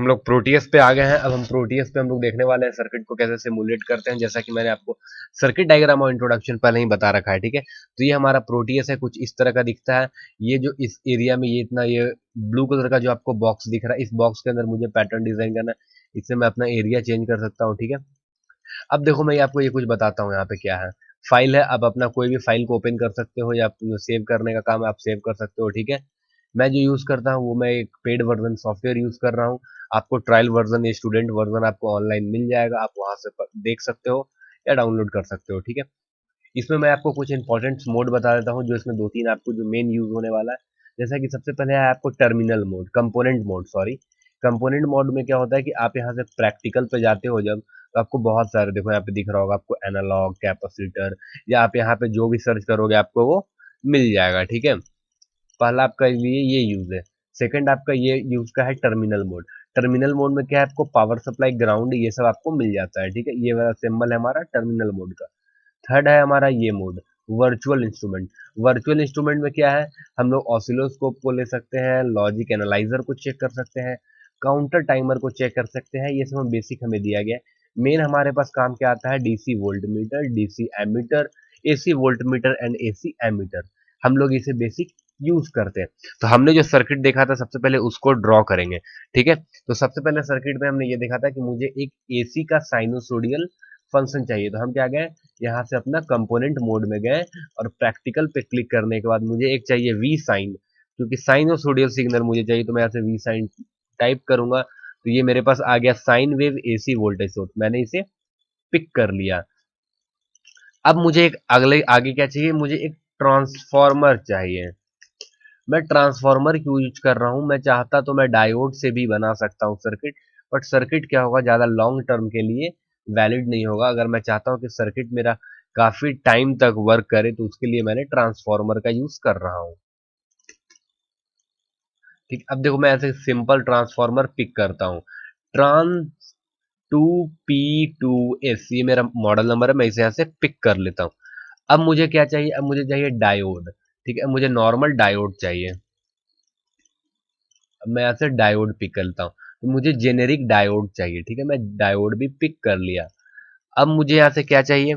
हम लोग प्रोटीएस पे आ गए हैं। अब हम प्रोटीएस पे हम लोग देखने वाले हैं सर्किट को कैसे सिमुलेट करते हैं। जैसा कि मैंने आपको सर्किट डायग्राम और इंट्रोडक्शन पहले ही बता रखा है, ठीक है। तो ये हमारा प्रोटीएस है, कुछ इस तरह का दिखता है। ये जो इस एरिया में ये इतना ये ब्लू कलर का जो आपको बॉक्स दिख रहा है, इस बॉक्स के अंदर मुझे पैटर्न डिजाइन करना है। इससे मैं अपना एरिया चेंज कर सकता हूँ, ठीक है। अब देखो मैं आपको ये कुछ बताता हूँ यहाँ पे क्या है। फाइल है, अब अपना कोई भी फाइल को ओपन कर सकते हो या सेव करने का काम है, आप सेव कर सकते हो, ठीक है। मैं जो यूज करता हूँ वो मैं एक पेड वर्जन सॉफ्टवेयर यूज कर रहा हूँ। आपको ट्रायल वर्जन या स्टूडेंट वर्जन आपको ऑनलाइन मिल जाएगा, आप वहां से देख सकते हो या डाउनलोड कर सकते हो, ठीक है। इसमें मैं आपको कुछ इंपॉर्टेंट मोड बता देता हूँ, जो इसमें दो तीन आपको जो मेन यूज होने वाला है। जैसा कि सबसे पहले है आपको terminal mode, component mode, sorry. Component mode में क्या होता है कि आप यहाँ से प्रैक्टिकल पे जाते हो जब, तो आपको बहुत सारे, देखो यहाँ पे दिख रहा होगा आपको एनालॉग कैपेसिटर, या आप यहाँ पे जो भी सर्च करोगे आपको वो मिल जाएगा, ठीक है। पहला आपका लिए ये यूज है। सेकंड आपका ये यूज का है टर्मिनल मोड। टर्मिनल मोड में क्या है, आपको पावर सप्लाई, ग्राउंड, ये सब आपको मिल जाता है, ठीक है। ये वाला सिंबल है हमारा टर्मिनल मोड का। थर्ड है हमारा ये mode, virtual instrument. Virtual instrument में क्या है, हम लोग ऑसिलोस्कोप को ले सकते हैं, लॉजिक एनालाइजर को चेक कर सकते हैं, काउंटर टाइमर को चेक कर सकते हैं। ये सब हम बेसिक हमें दिया गया है। मेन हमारे पास काम क्या आता है, DC voltmeter, DC ammeter, AC voltmeter and AC ammeter. हम लोग इसे बेसिक यूज करते हैं। तो हमने जो सर्किट देखा था सबसे पहले उसको ड्रॉ करेंगे, ठीक है। तो सबसे पहले सर्किट में हमने ये देखा था कि मुझे एक एसी का साइनोसोडियल फंक्शन चाहिए। तो हम क्या गए, यहाँ से अपना कंपोनेंट मोड में गए और प्रैक्टिकल पे क्लिक करने के बाद मुझे एक चाहिए वी साइन, क्योंकि साइनोसोडियल सिग्नल मुझे चाहिए। तो मैं यहाँ से वी साइन टाइप करूंगा, तो ये मेरे पास आ गया sine wave AC voltage source. मैंने इसे पिक कर लिया। अब मुझे एक अगले आगे क्या चाहिए, मुझे एक ट्रांसफॉर्मर चाहिए। मैं ट्रांसफॉर्मर क्यों यूज कर रहा हूं, मैं चाहता तो मैं डायोड से भी बना सकता हूं सर्किट, बट सर्किट क्या होगा, ज्यादा लॉन्ग टर्म के लिए वैलिड नहीं होगा। अगर मैं चाहता हूं कि सर्किट मेरा काफी टाइम तक वर्क करे, तो उसके लिए मैंने ट्रांसफॉर्मर का यूज कर रहा हूं, ठीक। अब देखो मैं ऐसे सिंपल ट्रांसफॉर्मर पिक करता हूं, ट्रांस 2P2S, ये मेरा मॉडल नंबर है। मैं इसे यहाँ से पिक कर लेता हूँ। अब मुझे क्या चाहिए, अब मुझे चाहिए डायोड, ठीक है। मुझे नॉर्मल डायोड चाहिए। अब मैं यहाँ से डायोड पिक कर लेता हूँ, तो मुझे जेनेरिक डायोड चाहिए, ठीक है। मैं डायोड भी पिक कर लिया। अब मुझे यहाँ से क्या चाहिए,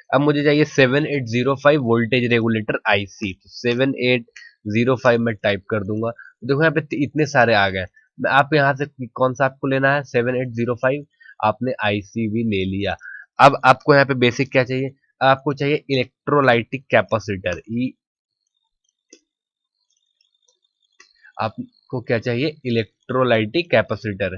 अब मुझे चाहिए 7805 वोल्टेज रेगुलेटर आईसी। तो 7805 मैं टाइप कर दूंगा। तो देखो यहाँ पे इतने सारे आ गए। मैं आप यहाँ से कौन सा आपको लेना है, 7805। आपने आईसी भी ले लिया। अब आपको यहाँ पे बेसिक क्या चाहिए, आपको चाहिए इलेक्ट्रोलाइटिक कैपेसिटर ई। आपको क्या चाहिए, इलेक्ट्रोलाइटिक कैपेसिटर।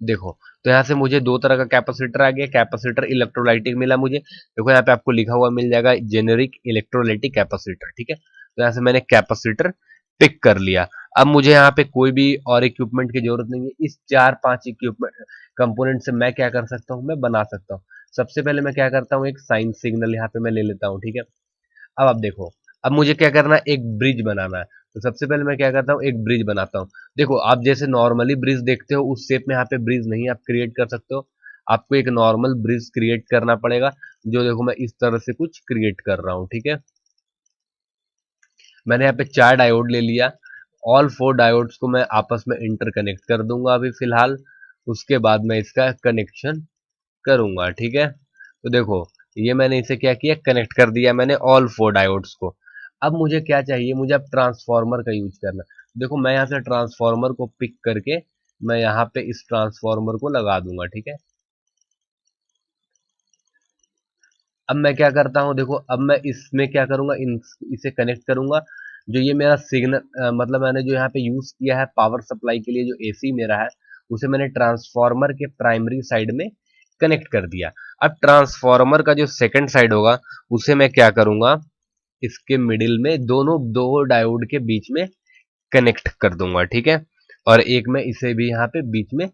देखो, तो यहाँ से मुझे दो तरह का कैपेसिटर आ गया, कैपेसिटर इलेक्ट्रोलाइटिक मिला मुझे। देखो यहाँ पे आपको लिखा हुआ मिल जाएगा जेनेरिक इलेक्ट्रोलाइटिक कैपेसिटर, ठीक है। तो यहाँ से मैंने कैपेसिटर पिक कर लिया। अब मुझे यहाँ पे कोई भी और इक्विपमेंट की जरूरत नहीं है। इस चार पांच इक्विपमेंट कंपोनेंट से मैं क्या कर सकता हूँ, मैं बना सकता हूँ। सबसे पहले मैं क्या करता हूँ, एक साइन सिग्नल यहाँ पे मैं ले लेता हूँ, ठीक है। अब आप देखो, अब मुझे क्या करना है, एक ब्रिज बनाना है। तो सबसे पहले मैं क्या करता हूँ, एक ब्रिज बनाता हूँ। देखो आप जैसे नॉर्मली ब्रिज देखते हो उस शेप में यहाँ पे ब्रिज नहीं आप क्रिएट कर सकते हो। आपको एक नॉर्मल ब्रिज क्रिएट करना पड़ेगा। जो देखो मैं इस तरह से कुछ क्रिएट कर रहा हूँ, ठीक है। मैंने यहाँ पे चार डायोड ले लिया। ऑल फोर डायोड्स को मैं आपस में इंटरकनेक्ट कर दूंगा अभी फिलहाल। उसके बाद मैं इसका कनेक्शन करूंगा, ठीक है। तो देखो ये मैंने इसे क्या किया, कनेक्ट कर दिया मैंने ऑल फोर डायोड्स को। अब मुझे क्या चाहिए, मुझे अब ट्रांसफार्मर का यूज करना। देखो मैं यहाँ से ट्रांसफार्मर को पिक करके मैं यहाँ पे इस ट्रांसफार्मर को लगा दूंगा, ठीक है। अब मैं क्या करता हूँ, देखो अब मैं इसमें क्या करूंगा, इसे कनेक्ट करूंगा। जो ये मेरा सिग्नल मतलब मैंने जो यहाँ पे यूज किया है पावर सप्लाई के लिए, जो एसी मेरा है, उसे मैंने ट्रांसफार्मर के प्राइमरी साइड में कनेक्ट कर दिया। अब ट्रांसफार्मर का जो सेकंड साइड होगा उसे मैं क्या करूंगा, इसके मिडिल में दोनों दो डायोड के बीच में कनेक्ट कर दूंगा, ठीक है। और एक मैं इसे भी यहाँ पे बीच में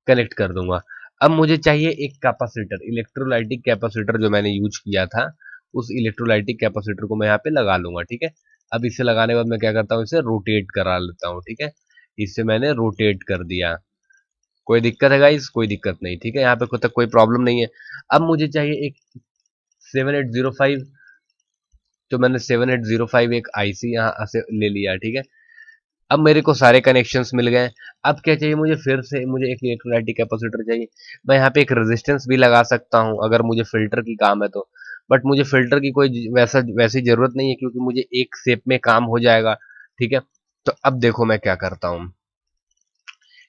कनेक्ट कर दूंगा। अब मुझे चाहिए एक कैपेसिटर, इलेक्ट्रोलाइटिक कैपेसिटर जो मैंने यूज किया था, उस इलेक्ट्रोलाइटिक कैपेसिटर को मैं यहाँ पे लगा लूंगा, ठीक है। अब इसे लगाने के बाद मैं क्या करता हूँ, इसे रोटेट करा लेता हूँ, ठीक है। इसे मैंने रोटेट कर दिया। कोई दिक्कत है गाइस, कोई दिक्कत नहीं, ठीक है। यहाँ पे तक कोई प्रॉब्लम नहीं है। अब मुझे चाहिए एक 7805। तो मैंने 7805 एक आईसी यहाँ से ले लिया, ठीक है। अब मेरे को सारे कनेक्शंस मिल गए। अब क्या चाहिए मुझे, फिर से मुझे एक इलेक्ट्रोलाइटिक कैपेसिटर चाहिए। मैं यहाँ पे एक रेजिस्टेंस भी लगा सकता हूँ अगर मुझे फिल्टर की काम है तो, बट मुझे फिल्टर की कोई वैसी जरूरत नहीं है, क्योंकि मुझे एक शेप में काम हो जाएगा, ठीक है। तो अब देखो मैं क्या करता हूँ,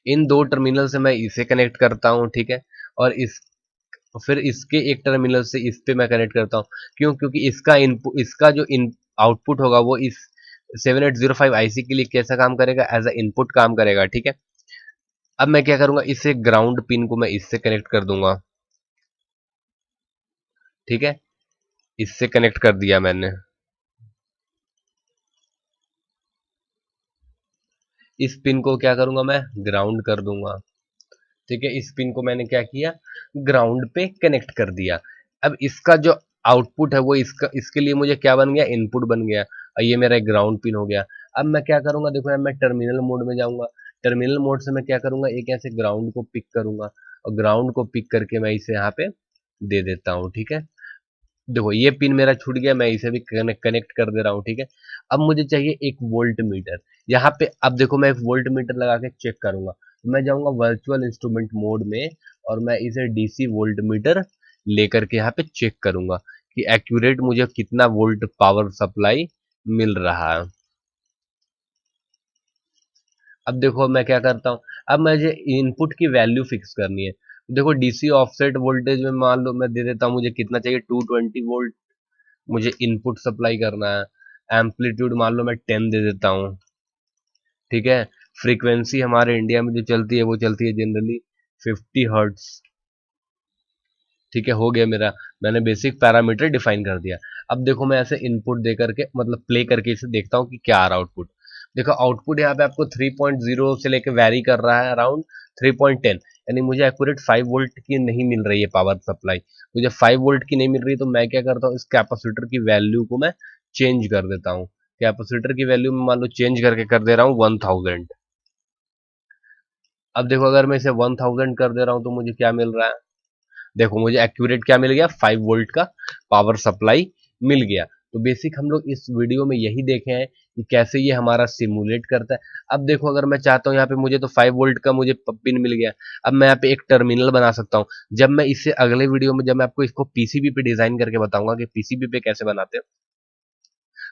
इन दो टर्मिनल से मैं इसे कनेक्ट करता हूँ, ठीक है। और इस फिर इसके एक टर्मिनल से इस पे मैं कनेक्ट करता हूँ। क्यों? क्योंकि इसका इनपुट, इसका जो इन आउटपुट होगा वो इस 7805 आईसी के लिए कैसा काम करेगा, एज अ इनपुट काम करेगा, ठीक है। अब मैं क्या करूंगा, इसे ग्राउंड पिन को मैं इससे कनेक्ट कर दूंगा, ठीक है। इससे कनेक्ट कर दिया मैंने। इस पिन को क्या करूंगा, मैं ग्राउंड कर दूंगा, ठीक है। इस पिन को मैंने क्या किया, ग्राउंड पे कनेक्ट कर दिया। अब इसका जो आउटपुट है वो इसके लिए मुझे क्या बन गया, इनपुट बन गया, और ये मेरा ग्राउंड पिन हो गया। अब मैं क्या करूंगा, देखो यार, मैं टर्मिनल मोड में जाऊंगा। टर्मिनल मोड से मैं क्या करूंगा, एक ऐसे ग्राउंड को पिक करूंगा, और ग्राउंड को पिक करके मैं इसे यहाँ पे दे देता हूँ, ठीक है। देखो ये पिन मेरा छूट गया, मैं इसे भी कनेक्ट कर दे रहा हूँ, ठीक है। अब मुझे चाहिए एक वोल्ट मीटर। यहाँ पे अब देखो मैं एक वोल्ट मीटर लगा के चेक करूंगा। मैं जाऊंगा वर्चुअल इंस्ट्रूमेंट मोड में, और मैं इसे डीसी वोल्ट मीटर लेकर के यहाँ पे चेक करूंगा कि एक्यूरेट मुझे कितना वोल्ट पावर सप्लाई मिल रहा है। अब देखो मैं क्या करता हूँ, अब मुझे इनपुट की वैल्यू फिक्स करनी है। देखो डीसी ऑफसेट वोल्टेज में मान लो मैं दे देता हूँ, मुझे कितना चाहिए, 220 वोल्ट मुझे इनपुट सप्लाई करना है। एम्पलीट्यूड मान लो मैं 10 दे देता हूँ, ठीक है। फ्रीक्वेंसी हमारे इंडिया में जो चलती है वो चलती है जनरली 50 हर्ट्स, ठीक है। हो गया मेरा, मैंने बेसिक पैरामीटर डिफाइन कर दिया। अब देखो मैं ऐसे इनपुट दे करके, मतलब प्ले करके इसे देखता हूँ कि क्या आ रहा है आउटपुट। देखो आउटपुट यहाँ पे आपको 3.0 से लेके वैरी कर रहा है अराउंड 3.10, यानी मुझे एक्यूरेट 5 वोल्ट की नहीं मिल रही है पावर सप्लाई। मुझे 5 वोल्ट की नहीं मिल रही, तो मैं क्या करता हूँ, इस कैपेसिटर की वैल्यू को मैं चेंज कर देता हूँ। कैपेसिटर की वैल्यू में मान लो चेंज करके कर दे रहा हूँ 1000। अब देखो अगर मैं इसे 1000 कर दे रहा हूँ तो मुझे क्या मिल रहा है, देखो मुझे एक्यूरेट क्या मिल गया, 5 वोल्ट का पावर सप्लाई मिल गया। तो बेसिक हम लोग इस वीडियो में यही देखे हैं कि कैसे ये हमारा सिमुलेट करता है। अब देखो अगर मैं चाहता हूँ, यहाँ पे मुझे तो 5 वोल्ट का मुझे पिन मिल गया। अब मैं यहाँ पे एक टर्मिनल बना सकता हूँ। जब मैं इसे अगले वीडियो में, जब मैं आपको इसको पीसीबी पे डिजाइन करके बताऊंगा कि पीसीबी पे कैसे बनाते हैं,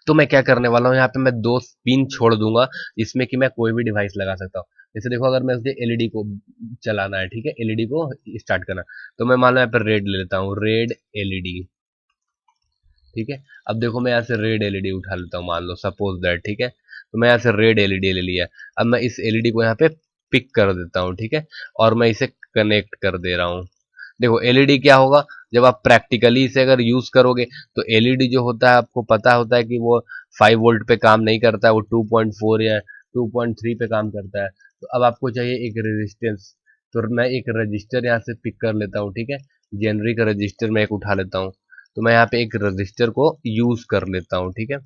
तो मैं क्या करने वाला हूँ, यहाँ पे मैं दो पिन छोड़ दूंगा जिसमें कि मैं कोई भी डिवाइस लगा सकता हूँ। जैसे देखो अगर मैं उसे एलईडी को चलाना है, ठीक है, एलईडी को स्टार्ट करना, तो मैं मान लो यहाँ पर रेड ले लेता हूँ, रेड एलईडी, ठीक है। अब देखो मैं यहाँ से रेड एलईडी उठा लेता हूँ, मान लो सपोज दैट, ठीक है। तो मैं यहाँ से रेड एलईडी ले लिया। अब मैं इस एलईडी को यहाँ पे पिक कर देता हूँ, ठीक है, और मैं इसे कनेक्ट कर दे रहा हूँ। देखो एलईडी क्या होगा, जब आप प्रैक्टिकली इसे अगर यूज करोगे, तो एलईडी जो होता है आपको पता होता है कि वो 5 वोल्ट पे काम नहीं करता है, वो 2.4 या 2.3 पे काम करता है। तो अब आपको चाहिए एक रेजिस्टेंस, तो मैं एक रजिस्टर यहाँ से पिक कर लेता हूँ, ठीक है। जेनरिक रजिस्टर मैं एक उठा लेता हूँ, तो मैं यहाँ पे एक रजिस्टर को यूज कर लेता हूँ, ठीक है।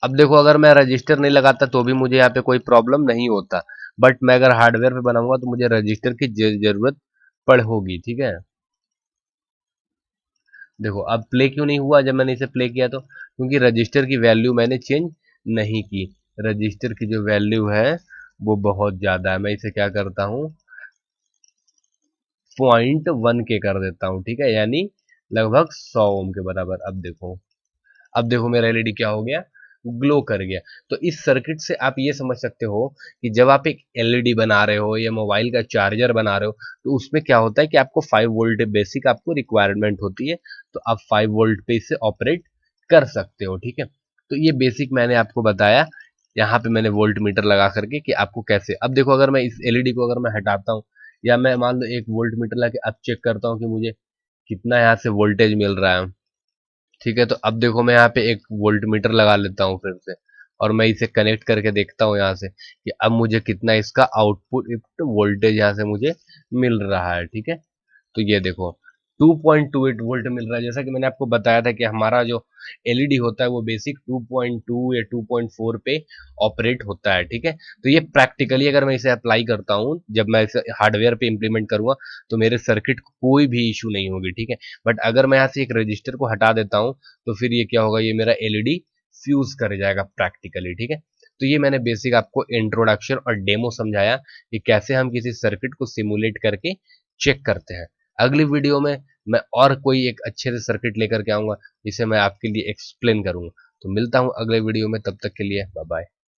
अब देखो अगर मैं रजिस्टर नहीं लगाता तो भी मुझे यहाँ पे कोई प्रॉब्लम नहीं होता, बट मैं अगर हार्डवेयर पे बनाऊंगा तो मुझे रजिस्टर की जरूरत पड़ होगी, ठीक है। देखो अब प्ले क्यों नहीं हुआ जब मैंने इसे प्ले किया, तो क्योंकि रजिस्टर की वैल्यू मैंने चेंज नहीं की। रजिस्टर की जो वैल्यू है वो बहुत ज्यादा है, मैं इसे क्या करता हूँ, 0.1 के कर देता हूँ, ठीक है, यानी लगभग 100 ओम के बराबर। अब देखो मेरा एलईडी क्या हो गया, ग्लो कर गया। तो इस सर्किट से आप ये समझ सकते हो कि जब आप एक एलईडी बना रहे हो या मोबाइल का चार्जर बना रहे हो, तो उसमें क्या होता है कि आपको 5 वोल्ट बेसिक आपको रिक्वायरमेंट होती है, तो आप 5 वोल्ट पे इसे ऑपरेट कर सकते हो, ठीक है। तो ये बेसिक मैंने आपको बताया, यहाँ पे मैंने वोल्ट मीटर लगा करके कि आपको कैसे। अब देखो अगर मैं इस एलईडी को अगर मैं हटाता हूँ, या मैं मान लो एक वोल्ट मीटर लगा के अब चेक करता हूँ कि मुझे कितना यहाँ से वोल्टेज मिल रहा है, ठीक है। तो अब देखो मैं यहाँ पे एक वोल्ट मीटर लगा लेता हूँ फिर से, और मैं इसे कनेक्ट करके देखता हूँ यहाँ से कि अब मुझे कितना इसका आउटपुट वोल्टेज यहाँ से मुझे मिल रहा है, ठीक है। तो ये देखो 2.28 वोल्ट मिल रहा है। जैसा कि मैंने आपको बताया था कि हमारा जो एलईडी होता है वो बेसिक 2.2 या 2.4 पे ऑपरेट होता है, ठीक है। तो ये प्रैक्टिकली अगर मैं इसे अप्लाई करता हूँ, जब मैं इसे हार्डवेयर पे इंप्लीमेंट करूंगा तो मेरे सर्किट को कोई भी इशू नहीं होगी, ठीक है। बट अगर मैं यहाँ से एक रजिस्टर को हटा देता हूँ तो फिर ये क्या होगा, ये मेरा एलईडी फ्यूज कर जाएगा प्रैक्टिकली, ठीक है। तो ये मैंने बेसिक आपको इंट्रोडक्शन और डेमो समझाया कि कैसे हम किसी सर्किट को सिमुलेट करके चेक करते हैं। अगली वीडियो में मैं और कोई एक अच्छे से सर्किट लेकर के आऊंगा जिसे मैं आपके लिए एक्सप्लेन करूंगा। तो मिलता हूं अगले वीडियो में, तब तक के लिए बाय बाय।